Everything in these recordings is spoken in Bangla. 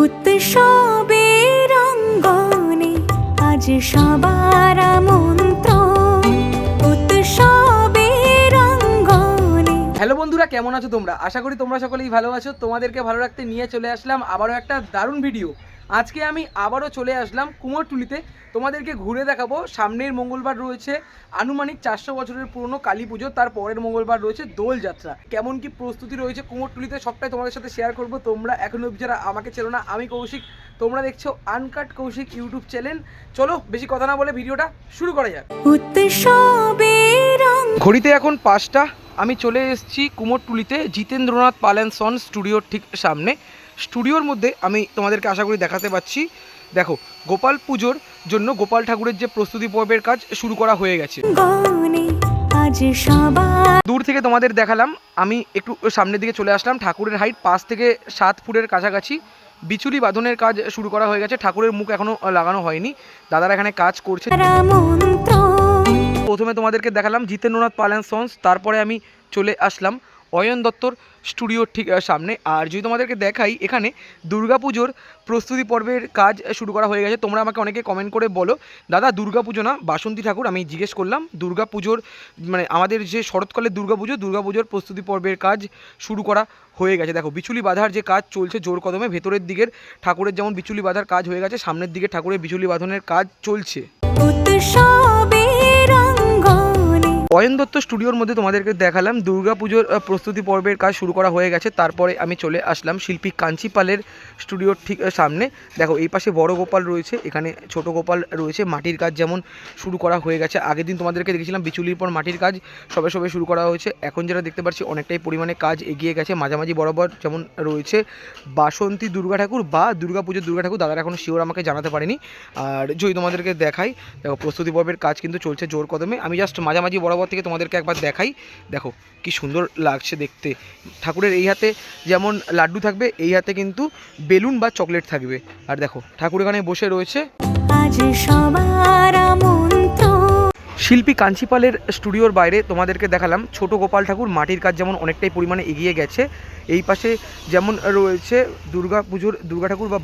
উৎসবের অঙ্গনে আজ সবার আমন্ত্রণ, উৎসবের অঙ্গনে। হ্যালো বন্ধুরা, কেমন আছো তোমরা? আশা করি তোমরা সকলেই ভালো আছো। তোমাদেরকে ভালো রাখতে নিয়ে চলে আসলাম আবারও একটা দারুণ ভিডিও। আজকে আমি আবারও চলে আসলাম কুমোরটুলিতে। তোমাদেরকে ঘুরে দেখাবো। সামনের মঙ্গলবার রয়েছে আনুমানিক 400 বছরের পুরনো কালী পুজো, তার পরের মঙ্গলবার রয়েছে দোলযাত্রা। কেমন কি প্রস্তুতি রয়েছে কুমোরটুলিতে সবটাই তোমাদের সাথে শেয়ার করবো। তোমরা এখনো যারা আমাকে চেনো না, আমি কৌশিক, তোমরা দেখছো আনকাট কৌশিক ইউটিউব চ্যানেল। চলো বেশি কথা না বলে ভিডিওটা শুরু করা যাক। ঘড়িতে এখন 5টা। আমি চলে এসেছি কুমোরটুলিতে জিতেন্দ্রনাথ পাল অ্যান্ড সন স্টুডিওর ঠিক সামনে। স্টুডিওর মধ্যে আমি তোমাদেরকে আশা করি দেখাতে পাচ্ছি। দেখো, গোপাল পুজোর জন্য গোপাল ঠাকুরের যে প্রস্তুতি পর্বের কাজ শুরু করা হয়ে গেছে। দূর থেকে তোমাদের দেখালাম, আমি একটু সামনের দিকে চলে আসলাম। ঠাকুরের হাইট 5 থেকে 7 ফুটের কাছাকাছি। বিচুলি বাঁধনের কাজ শুরু করা হয়ে গেছে। ঠাকুরের মুখ এখনো লাগানো হয়নি, দাদারা এখানে কাজ করছে। প্রথমে তোমাদেরকে দেখালাম জিতেন্দ্রনাথ পাল অ্যান্ড সন্স, তারপরে আমি চলে আসলাম অয়ন দত্তর স্টুডিওর ঠিক সামনে। আর যদি তোমাদেরকে দেখাই, এখানে দুর্গাপুজোর প্রস্তুতি পর্বের কাজ শুরু করা হয়ে গেছে। তোমরা আমাকে অনেকে কমেন্ট করে বলো, দাদা দুর্গাপুজো না বাসন্তী ঠাকুর? আমি জিজ্ঞেস করলাম, দুর্গাপুজোর মানে আমাদের যে শরৎকালের দুর্গাপুজোর প্রস্তুতি পর্বের কাজ শুরু করা হয়ে গেছে। দেখো, বিচুলি বাঁধার যে কাজ চলছে জোর কদমে। ভেতরের দিকের ঠাকুরের যেমন বিচুলি বাঁধার কাজ হয়ে গেছে, সামনের দিকে ঠাকুরের বিচুলি বাঁধনের কাজ চলছে। অয়ন দত্ত স্টুডিওর মধ্যে তোমাদেরকে দেখালাম দুর্গাপুজোর প্রস্তুতি পর্বের কাজ শুরু করা হয়ে গেছে। তারপরে আমি চলে আসলাম শিল্পী কাঞ্চি পালের স্টুডিওর ঠিক সামনে। দেখো, এই পাশে বড় গোপাল রয়েছে, এখানে ছোট গোপাল রয়েছে। মাটির কাজ যেমন শুরু করা হয়ে গেছে, আগের দিন তোমাদেরকে দেখেছিলাম বিচুলির পর মাটির কাজ সবে সবে শুরু করা হয়েছে। এখন যেটা দেখতে পাচ্ছি অনেকটাই পরিমাণে কাজ এগিয়ে গেছে। মাঝামাঝি বরাবর যেমন রয়েছে বাসন্তী দুর্গা ঠাকুর বা দুর্গাপুজোর দুর্গা ঠাকুর, দাদারা এখনও শিওর আমাকে জানাতে পারেনি। আর যদি তোমাদেরকে দেখাই, দেখো প্রস্তুতি পর্বের কাজ কিন্তু চলছে জোর কদমে। আমি জাস্ট মাঝামাঝি বরাবর থেকে তোমাদেরকে একবার দেখাই। দেখো কি সুন্দর লাগছে দেখতে। ঠাকুরের এই হাতে যেমন লাড্ডু থাকবে, এই হাতে কিন্তু বেলুন বা চকলেট থাকবে। আর দেখো ঠাকুর এখানে বসে রয়েছে। শিল্পী কাঞ্চিপালের স্টুডিওর বাইরে তোমাদেরকে দেখালাম ছোট গোপাল ঠাকুর। মাটির কাজ যেমন অনেকটাই পরিমাণে এগিয়ে গেছে। এই পাশে যেমন রয়েছে দুর্গাপুজোর দুর্গা ঠাকুর বা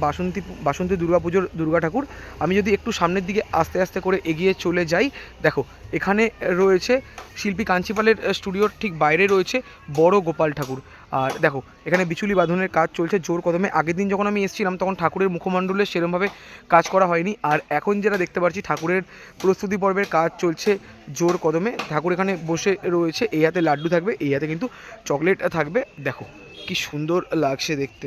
বাসন্তী দুর্গাপুজোর দুর্গা ঠাকুর। আমি যদি একটু সামনের দিকে আস্তে আস্তে করে এগিয়ে চলে যাই, দেখো এখানে রয়েছে শিল্পী কাঞ্চিপালের স্টুডিওর ঠিক বাইরে রয়েছে বড় গোপাল ঠাকুর। আর দেখো এখানে বিচুলি বাঁধনের কাজ চলছে জোর কদমে। আগের দিন যখন আমি এসেছিলাম তখন ঠাকুরের মুখমণ্ডলে সেরকমভাবে কাজ করা হয়নি। আর এখন যেটা দেখতে পাচ্ছি ঠাকুরের প্রস্তুতি পর্বের কাজ চলছে জোর কদমে। ঠাকুর এখানে বসে রয়েছে, এই হাতে লাড্ডু থাকবে, এই হাতে কিন্তু চকলেট থাকবে। দেখো কি সুন্দর লাগছে দেখতে।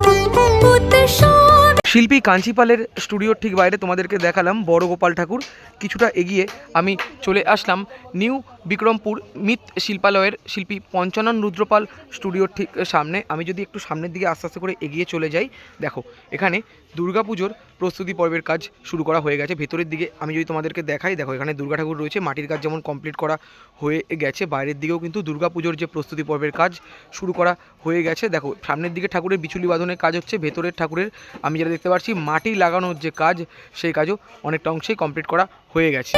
শিল্পী কাঞ্চিপালের স্টুডিওর ঠিক বাইরে তোমাদেরকে দেখালাম বড় গোপাল ঠাকুর। কিছুটা এগিয়ে আমি চলে আসলাম নিউ বিক্রমপুর মিত শিল্পালয়ের শিল্পী পঞ্চানন রুদ্রপাল স্টুডিওর ঠিক সামনে। আমি যদি একটু সামনের দিকে আস্তে আস্তে করে এগিয়ে চলে যাই, দেখো এখানে দুর্গাপুজোর প্রস্তুতি পর্বের কাজ শুরু করা হয়ে গেছে। ভেতরের দিকে আমি যদি তোমাদেরকে দেখাই, দেখো এখানে দুর্গা ঠাকুর রয়েছে। মাটির কাজ যেমন কমপ্লিট করা হয়ে গেছে, বাইরের দিকেও কিন্তু দুর্গাপুজোর যে প্রস্তুতি পর্বের কাজ শুরু করা হয়ে গেছে। দেখো সামনের দিকে ঠাকুরের বিচুলি বাঁধনের কাজ হচ্ছে। ভেতরের ঠাকুরের আমি যেটা দেখতে পাচ্ছি মাটি লাগানোর যে কাজ, সেই কাজও অনেকটা অংশেই কমপ্লিট করা হয়ে গেছে।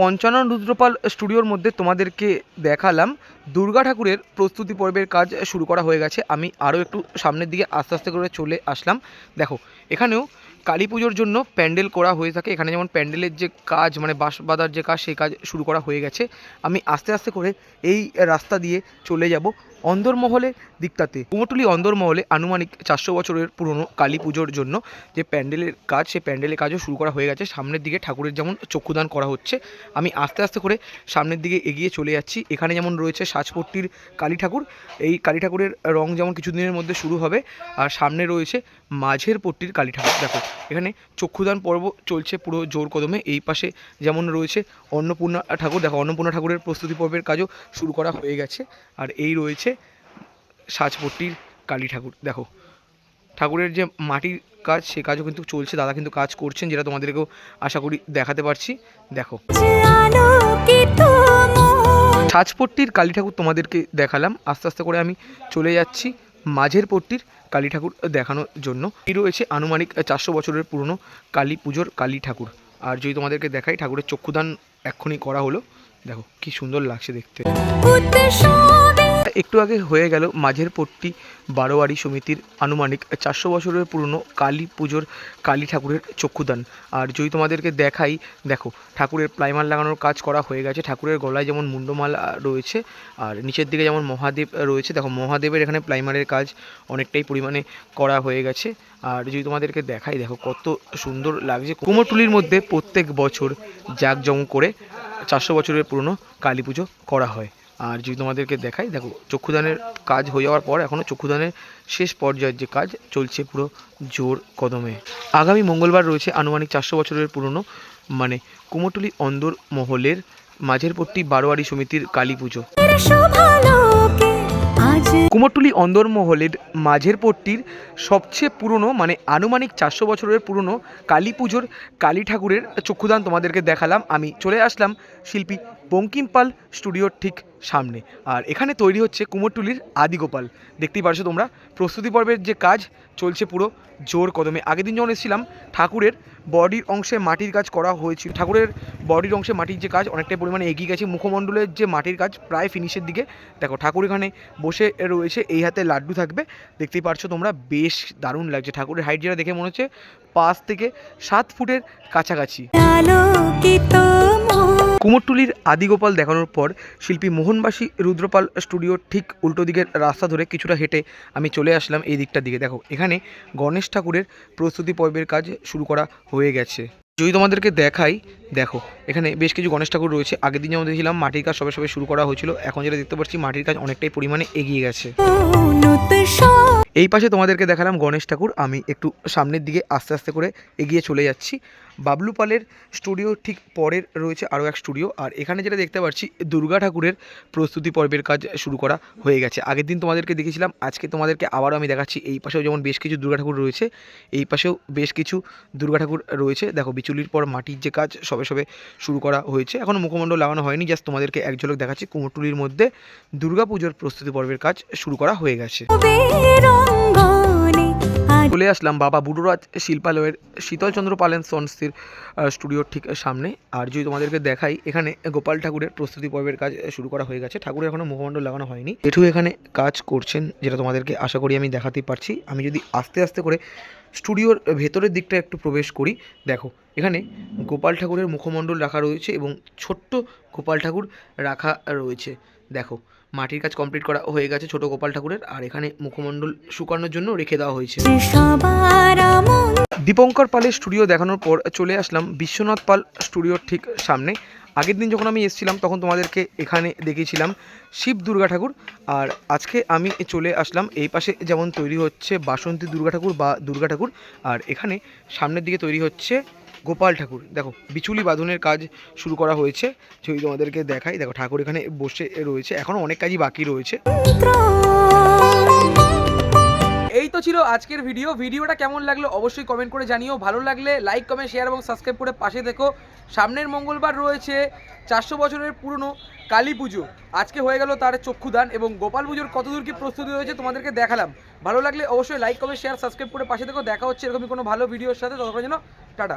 পঞ্চানন রুদ্রপাল স্টুডিওর মধ্যে তোমাদেরকে দেখালাম দুর্গা ঠাকুরের প্রস্তুতি পর্বের কাজ শুরু করা হয়ে গেছে। আমি আরও একটু সামনের দিকে আস্তে আস্তে করে চলে আসলাম। দেখো এখানেও কালী পুজোর জন্য প্যান্ডেল করা হয়ে থাকে। এখানে যেমন প্যান্ডেলের যে কাজ মানে বাঁশ বাঁধার যে কাজ, সেই কাজ শুরু করা হয়ে গেছে। আমি আস্তে আস্তে করে এই রাস্তা দিয়ে চলে যাব অন্দরমহলের দিকটাতে। কুমোরটুলি অন্দরমহলে আনুমানিক 400 বছরের পুরনো কালী পুজোর জন্য যে প্যান্ডেলের কাজ, সেই প্যান্ডেলের কাজও শুরু করা হয়ে গেছে। সামনের দিকে ঠাকুরের যেমন চক্ষুদান করা হচ্ছে। আমি আস্তে আস্তে করে সামনের দিকে এগিয়ে চলে যাচ্ছি। এখানে যেমন রয়েছে সাজপট্টির কালী ঠাকুর। এই কালী ঠাকুরের রং যেমন কিছুদিনের মধ্যে শুরু হবে। আর সামনে রয়েছে মাঝের পট্টির কালী ঠাকুর। দেখো এখানে চক্ষুদান পর্ব চলছে পুরো জোর কদমে। এই পাশে যেমন রয়েছে অন্নপূর্ণা ঠাকুর। দেখো অন্নপূর্ণা ঠাকুরের প্রস্তুতি পর্বের কাজও শুরু করা হয়ে গেছে। আর এই রয়েছে সাজপট্টির কালী ঠাকুর। দেখো ঠাকুরের যে মাটির কাজ, সে কাজও কিন্তু চলছে। দাদা কিন্তু কাজ করছেন, যেটা তোমাদেরকেও আশা করি দেখাতে পারছি। দেখো সাজপট্টির কালী ঠাকুর তোমাদেরকে দেখালাম। আস্তে আস্তে করে আমি চলে যাচ্ছি মাঝের পট্টির কালী ঠাকুর দেখানোর জন্য। এই রয়েছে আনুমানিক 400 বছরের পুরনো কালী পুজোর কালী ঠাকুর। আর যদি তোমাদেরকে দেখাই, ঠাকুরের চক্ষুদান এক্ষুনি করা হলো। দেখো কি সুন্দর লাগছে দেখতে। একটু আগে হয়ে গেল মাঝের পট্টি বারোয়ারি সমিতির আনুমানিক 400 বছরের পুরনো কালী পুজোর কালী ঠাকুরের চক্ষুদান। আর যদি তোমাদেরকে দেখাই, দেখো ঠাকুরের প্রাইমার লাগানোর কাজ করা হয়ে গেছে। ঠাকুরের গলায় যেমন মুন্ডমালা রয়েছে আর নিচের দিকে যেমন মহাদেব রয়েছে, দেখো মহাদেবের এখানে প্রাইমারের কাজ অনেকটাই পরিমাণে করা হয়ে গেছে। আর যদি তোমাদেরকে দেখাই, দেখো কত সুন্দর লাগছে। কুমোরটুলির মধ্যে প্রত্যেক বছর জাঁকজমক করে 400 বছরের পুরনো কালী পুজো করা হয়। আর যদি তোমাদেরকে দেখাই, দেখো চক্ষুদানের কাজ হয়ে যাওয়ার পর এখনও চক্ষুদানের শেষ পর্যায়ের যে কাজ চলছে পুরো জোর কদমে। আগামী মঙ্গলবার রয়েছে আনুমানিক 400 বছরের পুরনো মানে কুমোরটুলি অন্দর মহলের মাঝের পট্টি বারোয়ারি সমিতির কালী পুজো। শোভালোকে আজ কুমোরটুলি অন্দর মহলের মাঝের পট্টির সবচেয়ে পুরনো মানে আনুমানিক 400 বছরের পুরনো কালী পুজোর কালী ঠাকুরের চক্ষুদান তোমাদেরকে দেখালাম। আমি চলে আসলাম শিল্পী বঙ্কিম পাল স্টুডিওর ঠিক সামনে। আর এখানে তৈরি হচ্ছে কুমোরটুলির আদিগোপাল। দেখতেই পারছো তোমরা, প্রস্তুতি পর্বের যে কাজ চলছে পুরো জোর কদমে। আগের দিন যখন এসেছিলাম ঠাকুরের বডির অংশে মাটির কাজ করা হয়েছিল। ঠাকুরের বডির অংশে মাটির যে কাজ অনেকটাই পরিমাণে এগিয়ে গেছে। মুখমণ্ডলের যে মাটির কাজ প্রায় ফিনিশের দিকে। দেখো ঠাকুর এখানে বসে রয়েছে, এই হাতে লাড্ডু থাকবে। দেখতেই পারছো তোমরা, বেশ দারুণ লাগছে। ঠাকুরের হাইট যেটা দেখে মনে হচ্ছে 5 থেকে 7 ফুটের কাছাকাছি। আলোকিত কুমোরটুলির আদিগোপাল দেখানোর পর শিল্পী মোহনবাসী রুদ্রপাল স্টুডিওর ঠিক উল্টো দিকের রাস্তা ধরে কিছুটা হেঁটে আমি চলে আসলাম এই দিকটার দিকে। দেখো এখানে গণেশ ঠাকুরের প্রস্তুতি পর্বের কাজ শুরু করা হয়ে গেছে। যদি তোমাদেরকে দেখাই, দেখো এখানে বেশ কিছু গণেশ ঠাকুর রয়েছে। আগের দিন যেমন দেখছিলাম মাটির কাজ সবে সবে শুরু করা হয়েছিল, এখন যেটা দেখতে পাচ্ছি মাটির কাজ অনেকটাই পরিমাণে এগিয়ে গেছে। এই পাশে তোমাদেরকে দেখালাম গণেশ ঠাকুর। আমি একটু সামনের দিকে আস্তে আস্তে করে এগিয়ে চলে যাচ্ছি। বাবলু পালের স্টুডিও ঠিক পরের রয়েছে আরও এক স্টুডিও। আর এখানে যেটা দেখতে পাচ্ছি দুর্গা ঠাকুরের প্রস্তুতি পর্বের কাজ শুরু করা হয়ে গেছে। আগের দিন তোমাদেরকে দেখেছিলাম, আজকে তোমাদেরকে আবারও আমি দেখাচ্ছি। এই পাশেও যেমন বেশ কিছু দুর্গা ঠাকুর রয়েছে, এই পাশেও বেশ কিছু দুর্গা ঠাকুর রয়েছে। দেখো বিচুলির পর মাটির যে কাজ সবে সবে শুরু করা হয়েছে, এখনও মুখমণ্ডল লাগানো হয়নি। জাস্ট তোমাদেরকে এক ঝলক দেখাচ্ছি। কুমোরটুলির মধ্যে দুর্গা পুজোর প্রস্তুতি পর্বের কাজ শুরু করা হয়ে গেছে। রঙ্গনে আজ চলে আসলাম বাবা বুড়োরাজ শিল্পালয়ের শীতলচন্দ্র পালেন সন্সের স্টুডিওর ঠিক সামনে। আর যদি তোমাদেরকে দেখাই, এখানে গোপাল ঠাকুরের প্রস্তুতি পর্বের কাজ শুরু করা হয়ে গেছে। ঠাকুরের এখনও মুখমণ্ডল লাগানো হয়নি। জেঠু এখানে কাজ করছেন, যেটা তোমাদেরকে আশা করি আমি দেখাতেই পারছি। আমি যদি আস্তে আস্তে করে স্টুডিওর ভেতরের দিকটা একটু প্রবেশ করি, দেখো এখানে গোপাল ঠাকুরের মুখমণ্ডল রাখা রয়েছে এবং ছোট্ট গোপাল ঠাকুর রাখা রয়েছে। দেখো মাটির কাজ কমপ্লিট করা হয়ে গেছে ছোট গোপাল ঠাকুরের। আর এখানে মুখমণ্ডল শুকানোর জন্য রেখে দেওয়া হয়েছে। সবার মন দীপঙ্কর পালের স্টুডিও দেখানোর পর চলে আসলাম বিশ্বনাথ পাল স্টুডিওর ঠিক সামনে। আগের দিন যখন আমি এসেছিলাম তখন তোমাদেরকে এখানে দেখিয়েছিলাম শিব দুর্গা ঠাকুর। আর আজকে আমি চলে আসলাম এই পাশে, যেমন তৈরি হচ্ছে বাসন্তী দুর্গা ঠাকুর বা দুর্গা ঠাকুর। আর এখানে সামনের দিকে তৈরি হচ্ছে গোপাল ঠাকুর। দেখো বিচুলি বাঁধনের কাজ শুরু করা হয়েছে। যদি তোমাদেরকে দেখাই, দেখো ঠাকুর এখানে বসে রয়েছে, এখনও অনেক কাজই বাকি রয়েছে। এই তো ছিল আজকের ভিডিওটা কেমন লাগলো অবশ্যই কমেন্ট করে জানিও। ভালো লাগলে লাইক কমেন্ট শেয়ার এবং সাবস্ক্রাইব করে পাশে দেখো। সামনের মঙ্গলবার রয়েছে 400 বছরের পুরনো কালী পুজো। আজকে হয়ে গেল তার চক্ষুদান এবং গোপাল পুজোর কতদূর কি প্রস্তুতি হয়েছে তোমাদেরকে দেখালাম। ভালো লাগলে অবশ্যই লাইক কমেন্ট শেয়ার সাবস্ক্রাইব করে পাশে দেখো। দেখা হচ্ছে এরকমই কোনো ভালো ভিডিওর সাথে। ততক্ষণ যেন টাটা।